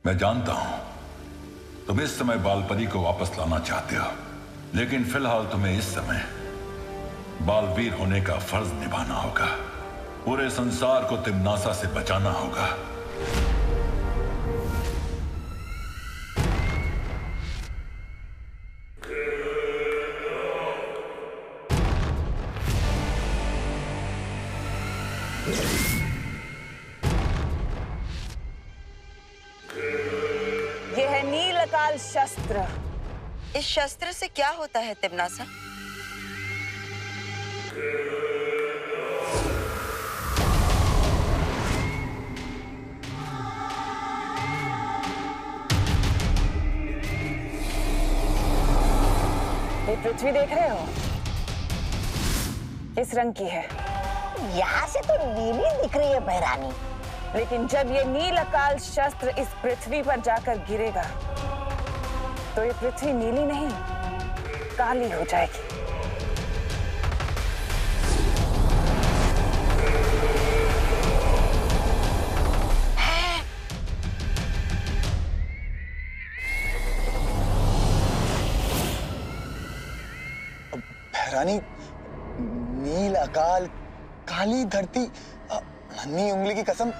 मैं जानता हूं तुम इस समय बालपरी को वापस लाना चाहते हो, लेकिन फिलहाल तुम्हें इस समय बालवीर होने का फर्ज निभाना होगा। पूरे संसार को तिम्नासा से बचाना होगा। यह है नीलकाल शस्त्र। इस शस्त्र से क्या होता है तिम्नासा? ये पृथ्वी देख रहे हो? किस रंग की है? यहाँ से तो नीली दिख रही है बहरानी। लेकिन जब ये नीलकाल शस्त्र इस पृथ्वी पर जाकर गिरेगा तो ये पृथ्वी नीली नहीं, काली हो जाएगी। बहरानी, नील अकाल, काली धरती, नन्ही उंगली की कसम,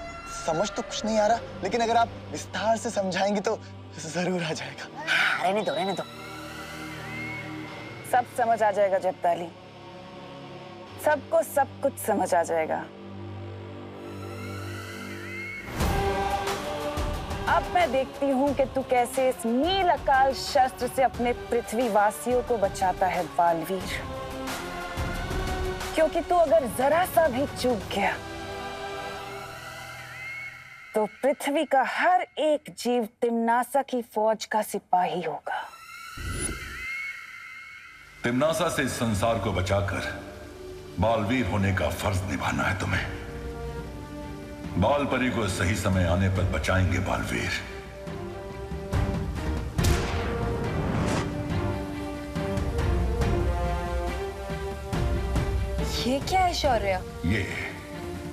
समझ तो कुछ नहीं आ रहा, लेकिन अगर आप विस्तार से समझाएंगी तो जरूर आ जाएगा। हाँ, रहने दो रहने दो। सब समझ आ जाएगा जब्ताली, सबको सब कुछ समझ आ जाएगा। अब मैं देखती हूँ कि तू कैसे इस नील अकाल शस्त्र से अपने पृथ्वी वासियों को बचाता है बालवीर। क्योंकि तू अगर जरा सा भी चूक गया तो पृथ्वी का हर एक जीव तिम्नासा की फौज का सिपाही होगा। तिम्नासा से इस संसार को बचाकर बालवीर होने का फर्ज निभाना है तुम्हें। बालपरी को सही समय आने पर बचाएंगे बालवीर। ये क्या है शौर्य? ये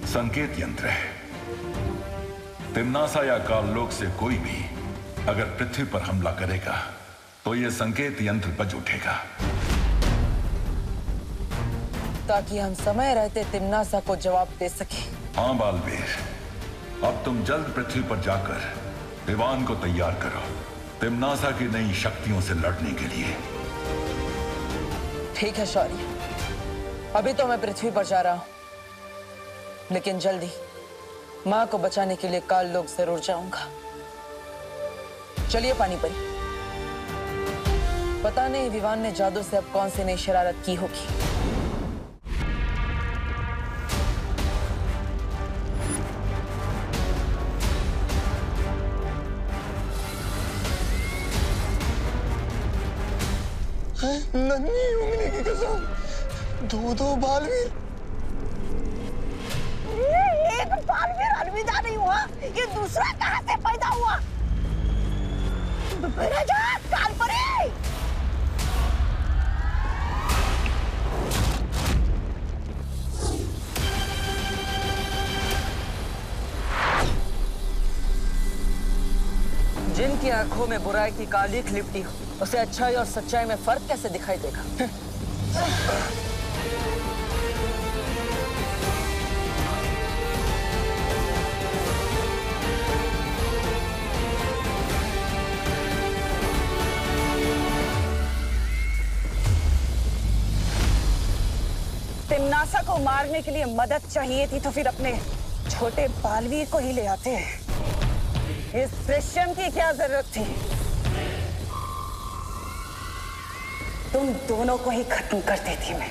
संकेत यंत्र है। तिम्नासा या काललोक से कोई भी अगर पृथ्वी पर हमला करेगा तो ये संकेत यंत्र बज उठेगा, ताकि हम समय रहते तिम्नासा को जवाब दे सके। हाँ बालवीर, अब तुम जल्द पृथ्वी पर जाकर विवान को तैयार करो तिम्नासा की नई शक्तियों से लड़ने के लिए। ठीक है शौर्य, अभी तो मैं पृथ्वी पर जा रहा हूं, लेकिन जल्दी माँ को बचाने के लिए काल लोक जरूर जाऊंगा। चलिए पानी परी, पता नहीं विवान ने जादू से अब कौन सी नई शरारत की होगी। नन्ही उंगली की कसम, दो बालवीर। ये एक बालवीर अलविदा नहीं हुआ, ये दूसरा कहाँ से पैदा हुआ? राजा कालपरी! जिनकी आंखों में बुराई की कालीख लिपटी हो, उसे अच्छाई और सच्चाई में फर्क कैसे दिखाई देगा? तिम्नासा को मारने के लिए मदद चाहिए थी तो फिर अपने छोटे बालवीर को ही ले आते। इस दृश्यम की क्या जरूरत थी? तुम दोनों को ही खत्म कर देती मैं।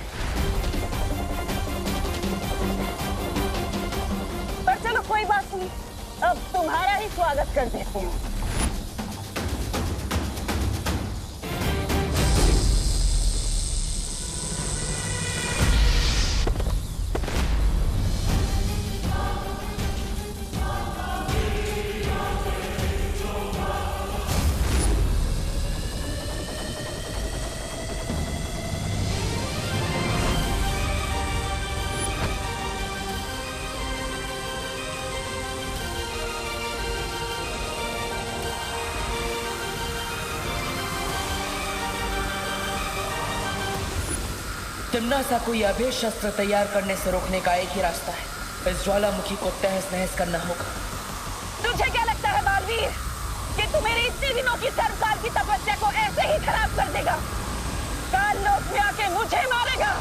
पर चलो कोई बात नहीं, अब तुम्हारा ही स्वागत कर देती हूँ। तिम्नासा को यह अभेद शस्त्र तैयार करने से रोकने का एक ही रास्ता है, इस ज्वालामुखी को तहस नहस करना होगा। तुझे क्या लगता है बालवीर कि तू मेरी इतने दिनों की सर्वकाल की तपस्या को ऐसे ही खराब कर देगा? काल लोक में आके मुझे मारेगा?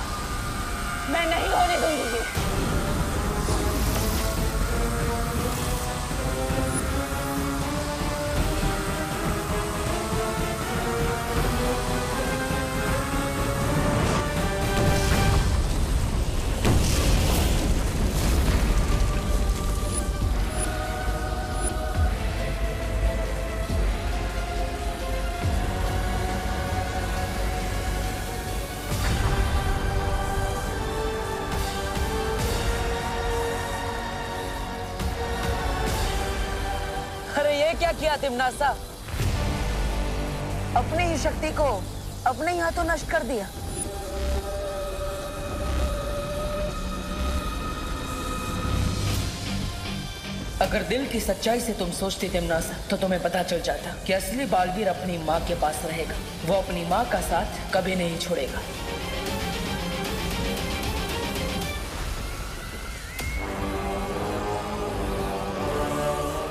मैं नहीं होने दूंगी ये। क्या किया तिम्नासा? अपनी ही शक्ति को अपने ही हाथों नष्ट कर दिया। अगर दिल की सच्चाई से तुम सोचती तिम्नासा, तो तुम्हें पता चल जाता कि असली बालवीर अपनी माँ के पास रहेगा। वो अपनी माँ का साथ कभी नहीं छोड़ेगा।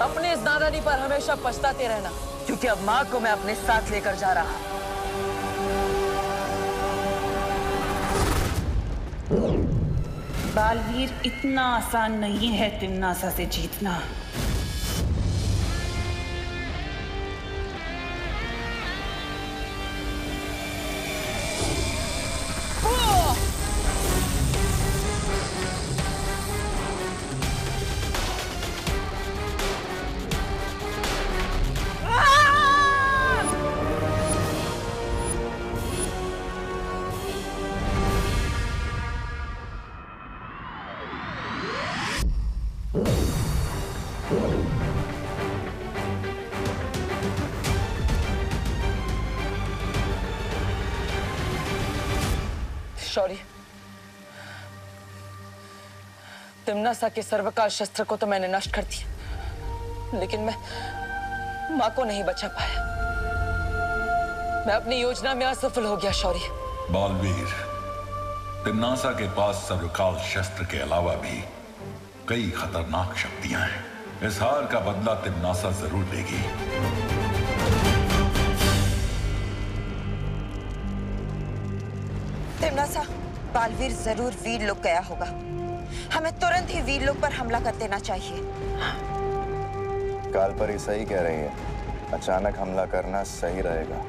अपनी इस नादानी पर हमेशा पछताते रहना, क्योंकि अब माँ को मैं अपने साथ लेकर जा रहा हूँ। बालवीर इतना आसान नहीं है तिम्नासा से जीतना। शौर्य, तिम्नासा के सर्वकाल शस्त्र को तो मैंने नष्ट कर दिया, लेकिन मैं माँ को नहीं बचा पाया। मैं अपनी योजना में असफल हो गया शौर्य। बालवीर, तिम्नासा के पास सर्वकाल शस्त्र के अलावा भी कई खतरनाक शक्तियां हैं। इस हार का बदला तिम्नासा जरूर लेगी। तिम्नासा, बालवीर जरूर वीरलोक गया होगा। हमें तुरंत ही वीरलोक पर हमला कर देना चाहिए। कालपरी सही कह रही है, अचानक हमला करना सही रहेगा।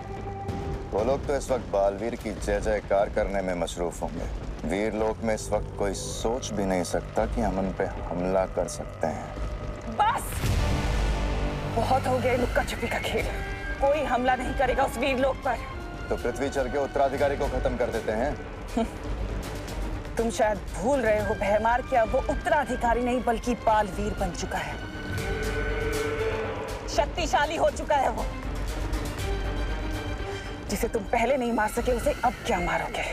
वो लोग तो इस वक्त बालवीर की जय जयकार करने में मशरूफ होंगे। वीरलोक में इस वक्त कोई सोच भी नहीं सकता कि हम उन पे हमला कर सकते हैं। बस बहुत हो गया लुक्का छुपी का खेल। कोई हमला नहीं करेगा उस वीरलोक पर। तो पृथ्वीचर के उत्तराधिकारी को खत्म कर देते हैं। तुम शायद भूल रहे हो भयमार कि अब वो उत्तराधिकारी नहीं बल्कि बालवीर बन चुका है। शक्तिशाली हो चुका है वो। जिसे तुम पहले नहीं मार सके उसे अब क्या मारोगे?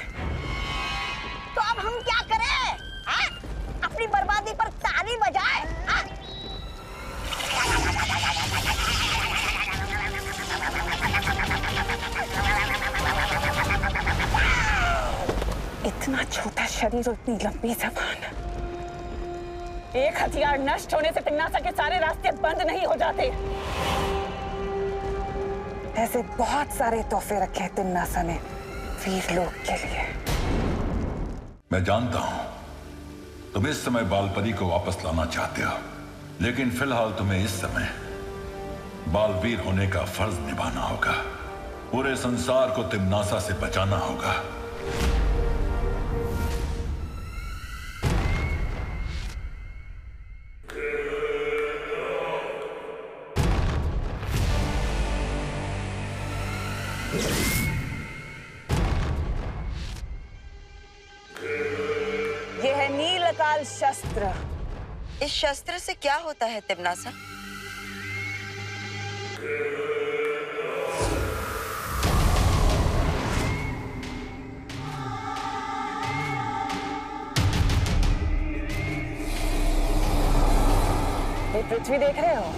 तो अब हम क्या करें? हाँ? अपनी बर्बादी पर ताली बजाए? हाँ? इतना छोटा शरीर और इतनी लंबी जबान। एक हथियार नष्ट होने से तिम्नासा के सारे रास्ते बंद नहीं हो जाते। ऐसे बहुत सारे तोहफे रखे हैं तिम्नासा ने वीरलोक के लिए। मैं जानता हूं तुम इस समय बालपरी को वापस लाना चाहते हो, लेकिन फिलहाल तुम्हें इस समय बालवीर होने का फर्ज निभाना होगा। पूरे संसार को तिम्नासा से बचाना होगा। यह है नीलकाल शस्त्र। इस शस्त्र से क्या होता है तिम्नासा? ये पृथ्वी देख रहे हो?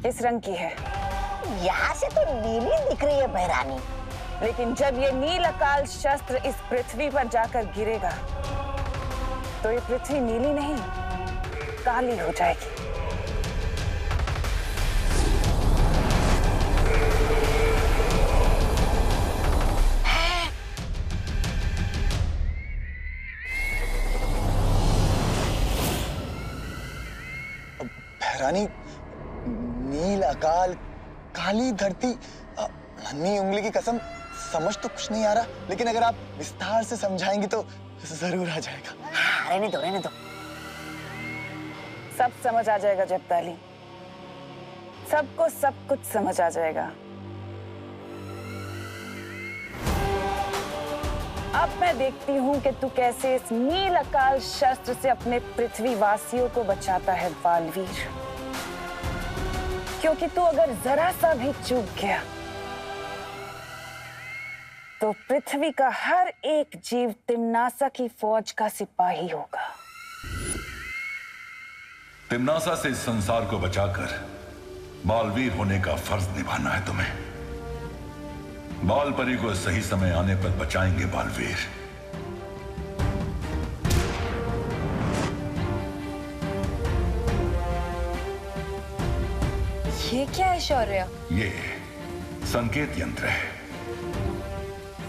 इस रंग की है। यहाँ से तो नीली दिख रही है बहरानी, लेकिन जब ये नील अकाल शस्त्र इस पृथ्वी पर जाकर गिरेगा तो ये पृथ्वी नीली नहीं काली हो जाएगी। भैरानी, नील अकाल, काली धरती, नन्ही उंगली की कसम समझ तो कुछ नहीं आ रहा, लेकिन अगर आप विस्तार से समझाएंगी तो जरूर आ जाएगा। रहने दो रहने दो। सब समझ आ जाएगा जब्ताली, सबको सब कुछ समझ आ जाएगा। अब मैं देखती हूँ कि तू कैसे इस नील अकाल शस्त्र से अपने पृथ्वी वासियों को बचाता है बालवीर। क्योंकि तू अगर जरा सा भी चूक गया तो पृथ्वी का हर एक जीव तिम्नासा की फौज का सिपाही होगा। तिम्नासा से इस संसार को बचाकर बालवीर होने का फर्ज निभाना है तुम्हें। बालपरी को सही समय आने पर बचाएंगे बालवीर। ये क्या है शौर्य? ये संकेत यंत्र है।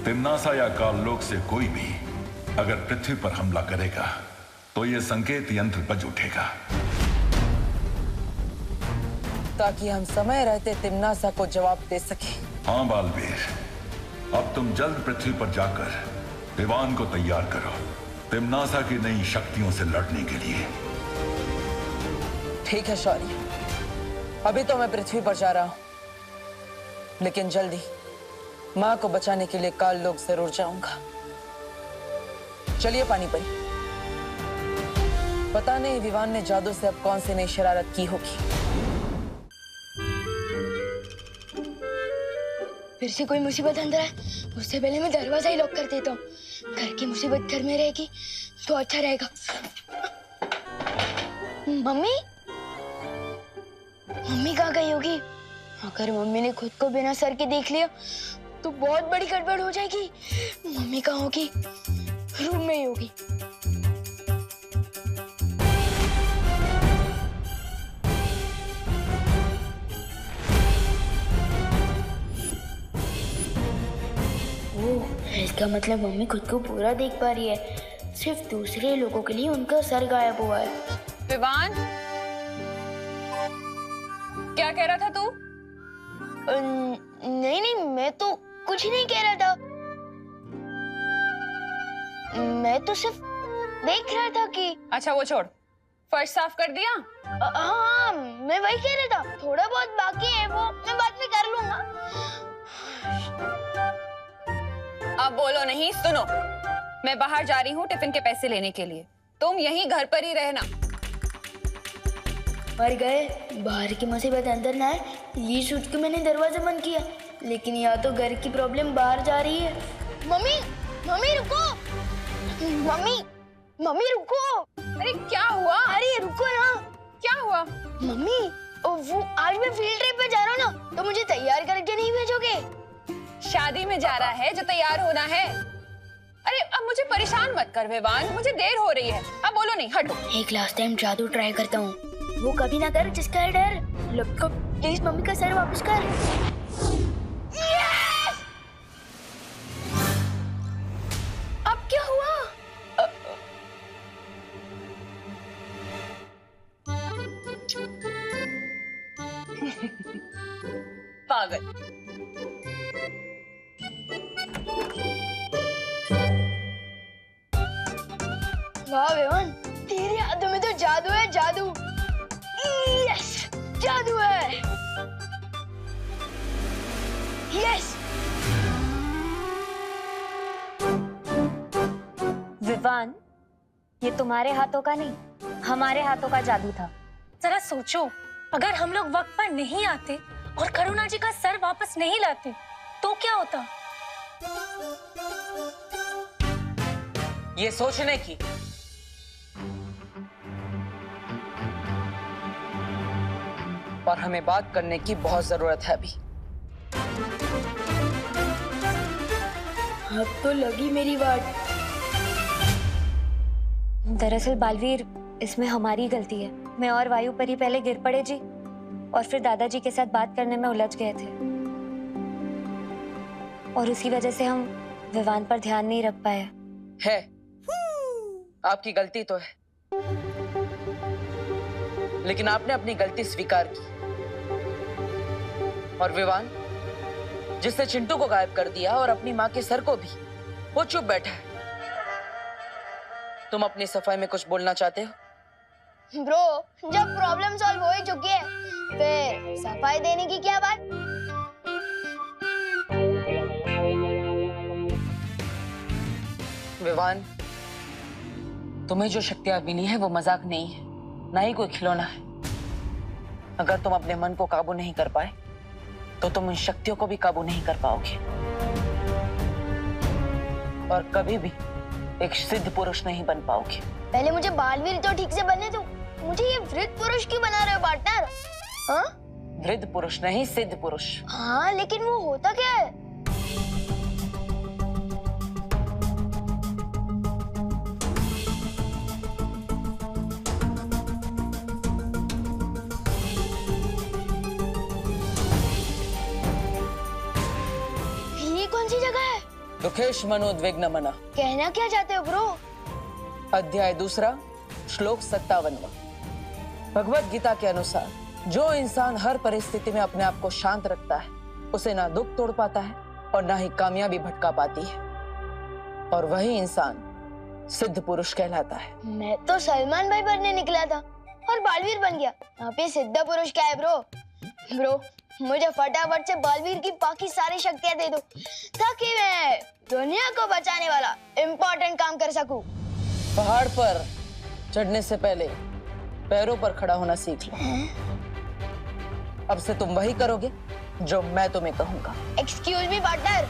तिम्नासा या काललोक से कोई भी अगर पृथ्वी पर हमला करेगा तो ये संकेत यंत्र बज उठेगा, ताकि हम समय रहते तिम्नासा को जवाब दे सके। हाँ बालवीर, अब तुम जल्द पृथ्वी पर जाकर विवान को तैयार करो तिम्नासा की नई शक्तियों से लड़ने के लिए। ठीक है शौर्य, अभी तो मैं पृथ्वी पर जा रहा हूं, लेकिन जल्दी मां को बचाने के लिए काललोक जरूर जाऊंगा। चलिए पानी परी, पता नहीं विवान ने जादू से अब कौन सी नई शरारत की होगी। फिर से कोई मुसीबत अंदर है, उससे पहले मैं दरवाजा ही लॉक कर देता हूँ। घर की मुसीबत घर में रहेगी तो अच्छा रहेगा। मम्मी, मम्मी कहाँ गई होगी? अगर मम्मी ने खुद को बिना सर के देख लिया तो बहुत बड़ी गड़बड़ हो जाएगी। मम्मी कहाँ होगी? रूम में ही होगी। इसका मतलब मम्मी खुद को पूरा देख पा रही है, सिर्फ दूसरे लोगों के लिए उनका सर गायब हुआ है। विवान, क्या कह रहा था तू? नहीं नहीं, मैं तो कुछ नहीं कह रहा था। मैं तो सिर्फ देख रहा था कि। अच्छा वो छोड़, फर्श साफ कर दिया? हाँ, मैं वही कह रहा था, थोड़ा बहुत बाकी है वो मैं बाद में कर लूंगा। अब बोलो नहीं, सुनो, मैं बाहर जा रही हूँ टिफिन के पैसे लेने के लिए, तुम यहीं घर पर ही रहना। मर गए, बाहर की मुसीबत अंदर ना आए, ये सोच के मैंने दरवाजा बंद किया, लेकिन या तो घर की प्रॉब्लम बाहर जा रही है। मम्मी, मम्मी रुको, मम्मी, मम्मी रुको। अरे क्या हुआ? अरे रुको ना। क्या हुआ? मम्मी, वो आज मैं फील्ड ट्रिप पे जा रहा हूँ ना, तो मुझे तैयार करके नहीं भेजोगे? शादी में जा रहा है जो तैयार होना है। अरे अब मुझे परेशान मत कर विवान, मुझे देर हो रही है। अब बोलो नहीं, हटो। एक लास्ट टाइम जादू ट्राई करता हूँ, वो कभी ना कर जिसका है डर। लपको प्लीज मम्मी का सर वापस कर। अब क्या हुआ? पागल। वाह विवान, तेरी यादों में तो जादू है, जादू। यस, जादू है। यस। विवान, ये तुम्हारे हाथों का नहीं, हमारे हाथों का जादू था। जरा सोचो, अगर हम लोग वक्त पर नहीं आते और करुणा जी का सर वापस नहीं लाते तो क्या होता? ये सोचने की और हमें बात करने की बहुत जरूरत है अभी। अब तो लगी मेरी बात। दरअसल बालवीर, इसमें हमारी गलती है। मैं और वायु परी पहले गिर पड़े जी, और फिर दादाजी के साथ बात करने में उलझ गए थे, और उसी वजह से हम विवान पर ध्यान नहीं रख पाए। है, आपकी गलती तो है, लेकिन आपने अपनी गलती स्वीकार की। और विवान, जिसने चिंटू को गायब कर दिया और अपनी माँ के सर को भी, वो चुप बैठा है। तुम अपनी सफाई में कुछ बोलना चाहते हो? ब्रो, जब प्रॉब्लम सॉल्व हो ही चुकी है, फिर सफाई देने की क्या बात? विवान, तुम्हें जो शक्तियां मिली है वो मजाक नहीं है, ना ही कोई खिलौना है। अगर तुम अपने मन को काबू नहीं कर पाए तो तुम उन शक्तियों को भी काबू नहीं कर पाओगे, और कभी भी एक सिद्ध पुरुष नहीं बन पाओगे। पहले मुझे बालवीर तो ठीक से बनने दो। मुझे ये वृद्ध पुरुष क्यों बना रहे हो पार्टनर? हाँ? वृद्ध पुरुष नहीं, सिद्ध पुरुष। हाँ, लेकिन वो होता क्या है? ये कौन सी जगह है? दुखेश मनोद्विग्न मना। कहना क्या चाहते हो ब्रो? अध्याय 2, श्लोक 57। भगवत गीता के अनुसार जो इंसान हर परिस्थिति में अपने आप को शांत रखता है, उसे ना दुख तोड़ पाता है और ना ही कामयाबी भटका पाती है, और वही इंसान सिद्ध पुरुष कहलाता है। मैं तो सलमान भाई बनने निकला था और बालवीर बन गया। यहाँ पे सिद्ध पुरुष क्या है ब्रो? ब्रो, मुझे फटाफट से बालवीर की बाकी सारी शक्तियां दे दो, ताकि मैं दुनिया को बचाने वाला इम्पोर्टेंट काम कर सकूं। पहाड़ पर चढ़ने से पहले पैरों पर खड़ा होना सीख लो। अब से तुम वही करोगे जो मैं तुम्हें कहूंगा। एक्सक्यूज मी पार्टनर,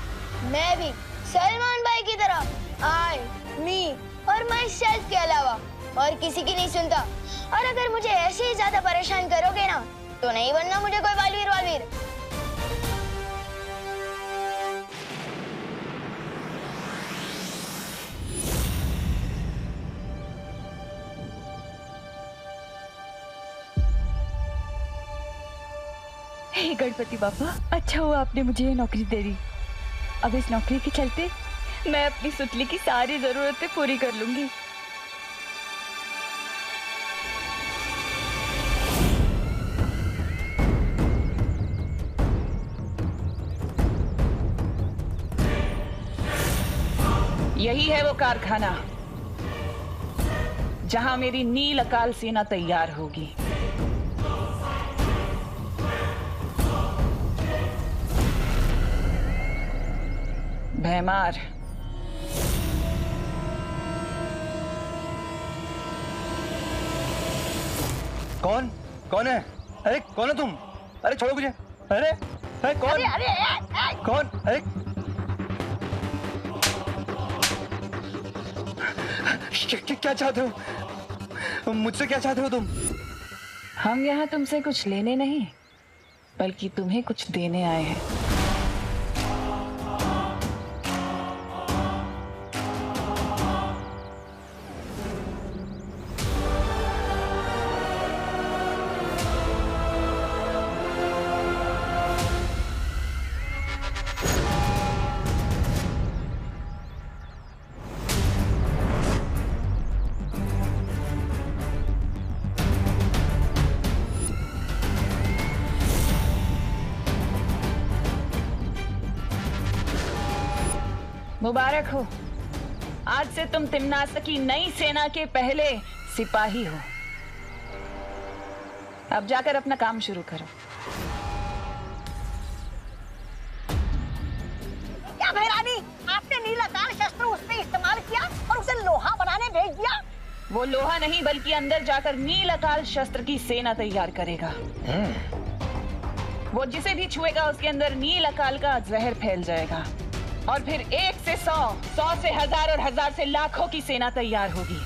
मैं भी सलमान भाई की तरह आई, मी और माई सेल्फ के अलावा और किसी की नहीं सुनता। और अगर मुझे ऐसे ही ज्यादा परेशान करोगे ना, तो नहीं बनना मुझे कोई बालवीर वालवीर। हे गणपति बाबा, अच्छा हुआ आपने मुझे ये नौकरी दे दी। अब इस नौकरी के चलते मैं अपनी सुतली की सारी जरूरतें पूरी कर लूंगी। यही है वो कारखाना जहां मेरी नील अकाल सेना तैयार होगी। भैमार, कौन कौन है? अरे कौन है तुम? अरे छोड़ो मुझे। अरे अरे कौन? अरे कौन? अरे क्या चाहते हो? मुझसे क्या चाहते हो तुम? हम यहाँ तुमसे कुछ लेने नहीं, बल्कि तुम्हें कुछ देने आए हैं। मुबारक हो, आज से तुम तिम्नासा की नई सेना के पहले सिपाही हो। अब जाकर अपना काम शुरू करो। क्या भैरानी, आपने नीलाकाल शस्त्र उस पे इस्तेमाल किया और उसे लोहा बनाने भेज दिया? वो लोहा नहीं, बल्कि अंदर जाकर नीलाकाल शस्त्र की सेना तैयार करेगा। वो जिसे भी छुएगा उसके अंदर नीलाकाल का जहर फैल जाएगा, और फिर 1 से 100, 100 से 1000 और 1000 से लाखों की सेना तैयार होगी।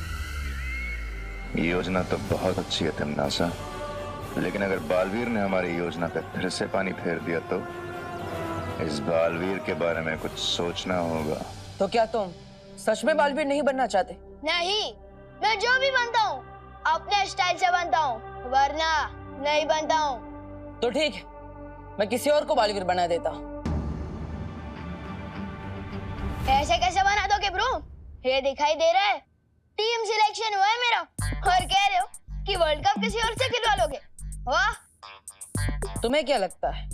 ये योजना तो बहुत अच्छी है तिम्नासा, लेकिन अगर बालवीर ने हमारी योजना पे फिर से पानी फेर दिया तो इस बालवीर के बारे में कुछ सोचना होगा। तो क्या तुम सच में बालवीर नहीं बनना चाहते? नहीं, मैं जो भी बनता हूँ अपने स्टाइल से बनता हूँ, वरना नहीं बनता हूँ। तो ठीक है, मैं किसी और को बालवीर बना देता हूँ। ऐसे कैसे बना दोगे ब्रो? ये दिखाई दे रहा है टीम सिलेक्शन हुआ है मेरा, और कह रहे हो कि वर्ल्ड कप किसी और से खिलवा लोगे? वाह! तुम्हें क्या लगता है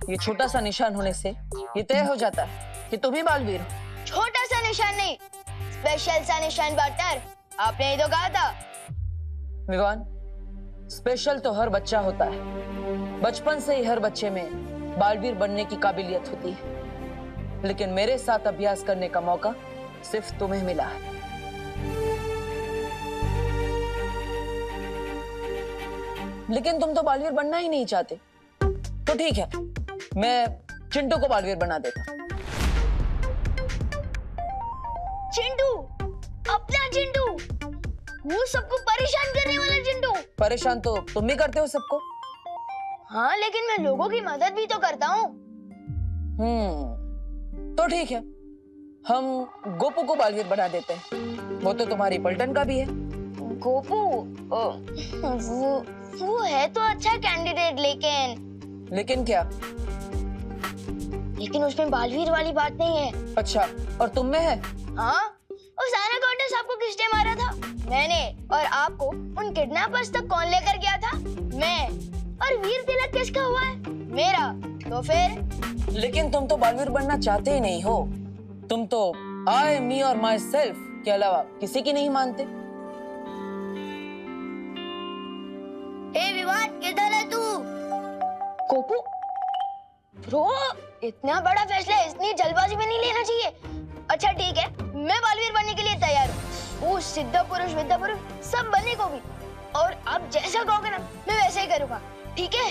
ये छोटा सा निशान होने से ये तय हो जाता है कि तुम ही बालवीर हो? छोटा सा निशान नहीं, स्पेशल सा निशान पार्टनर, आपने ही तो कहा था। विवान, स्पेशल तो हर बच्चा होता है, बचपन से ही हर बच्चे में बालवीर बनने की काबिलियत होती है, लेकिन मेरे साथ अभ्यास करने का मौका सिर्फ तुम्हें मिला है। लेकिन तुम तो बालवीर बनना ही नहीं चाहते। तो ठीक है, मैं चिंटू को बालवीर बना देता। चिंटू, अपना चिंटू, वो सबको परेशान करने वाला चिंटू। परेशान तो तुम भी करते हो सबको। हाँ, लेकिन मैं लोगों की मदद भी तो करता हूँ। तो ठीक है, हम गोपू को बालवीर बना देते हैं। वो तो तुम्हारी पलटन का भी है। गोपू, वो है तो अच्छा कैंडिडेट, लेकिन क्या? लेकिन उसमें बालवीर वाली बात नहीं है। अच्छा, और तुम में है? हाँ, उस आना कॉन्टेस्ट आपको किसने मारा था? मैंने। और आपको उन किडनैपर्स तक कौन लेकर गया था? मैं। और वीर तिलक किसका हुआ है? मेरा। तो फिर? लेकिन तुम तो बालवीर बनना चाहते ही नहीं हो। तुम तो आई, मी और माई सेल्फ के अलावा किसी की नहीं मानते। हे विवाद, किधर है तू? गोपू, ब्रो, इतना बड़ा फैसला इतनी जल्दबाजी में नहीं लेना चाहिए। अच्छा ठीक है, मैं बालवीर बनने के लिए तैयार हूँ। वो सिद्ध पुरुष, विद्या पुरुष सब बनने को भी। और आप जैसा कहोगे ना, मैं वैसे ही करूँगा, ठीक है?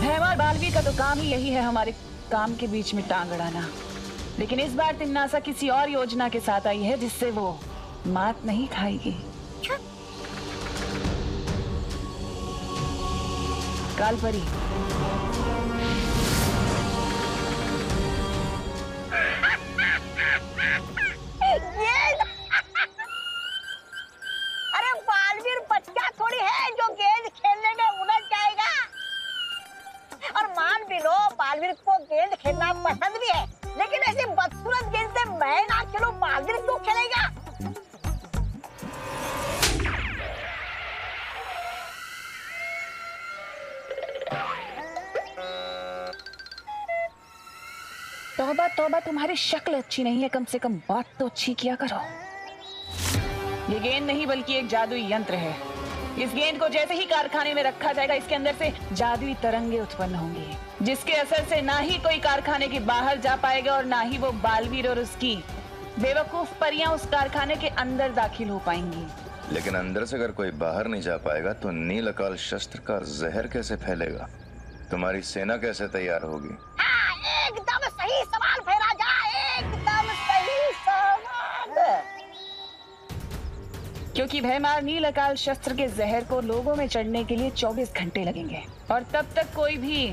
भैमार बालवीर का तो काम ही यही है, हमारे काम के बीच में टांग अड़ाना। लेकिन इस बार तिमनासा किसी और योजना के साथ आई है जिससे वो मात नहीं खाएगी। कालपरी, अरे बालवीर बच्चा थोड़ी है जो गेंद खेलने में उलझ जाएगा। और मान भी लो बालवीर को गेंद खेलना पसंद भी है, लेकिन ऐसी बदसूरत गेंद से मैं ना खेलूं, बालवीर क्यों खेलेगा? तौबा तौबा, तुम्हारी शक्ल अच्छी नहीं है, कम से कम बात तो अच्छी किया करो। ये गेंद नहीं बल्कि एक जादुई यंत्र है। इस गेंद को जैसे ही कारखाने में रखा जाएगा, इसके अंदर से जादुई तरंगे उत्पन्न होंगी, जिसके असर से ना ही कोई कारखाने के बाहर जा पाएगा और ना ही वो बालवीर और उसकी बेवकूफ परियां उस कारखाने के अंदर दाखिल हो पाएंगी। लेकिन अंदर से अगर कोई बाहर नहीं जा पाएगा तो नील अकाल शस्त्र का जहर कैसे फैलेगा? तुम्हारी सेना कैसे तैयार होगी? हाँ, एकदम सही सवाल फेरा जा, एकदम सही सवाल। क्योंकि भैमार नील अकाल शस्त्र के जहर को लोगों में चढ़ने के लिए 24 घंटे लगेंगे, और तब तक कोई भी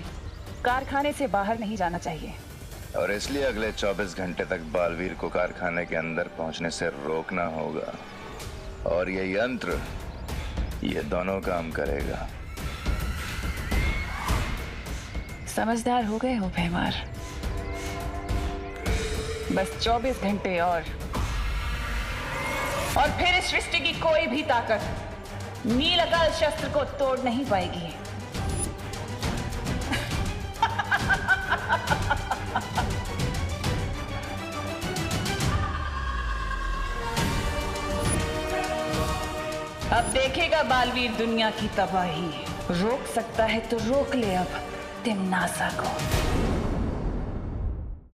कारखाने से बाहर नहीं जाना चाहिए। और इसलिए अगले 24 घंटे तक बालवीर को कारखाने के अंदर पहुंचने से रोकना होगा। और ये यंत्र, ये दोनों काम करेगा। समझदार हो गए हो भैमार। बस 24 घंटे और फिर इस सृष्टि की कोई भी ताकत नील अकाल शस्त्र को तोड़ नहीं पाएगी। अब देखेगा बालवीर दुनिया की तबाही। रोक सकता है तो रोक ले अब तिमनासा को।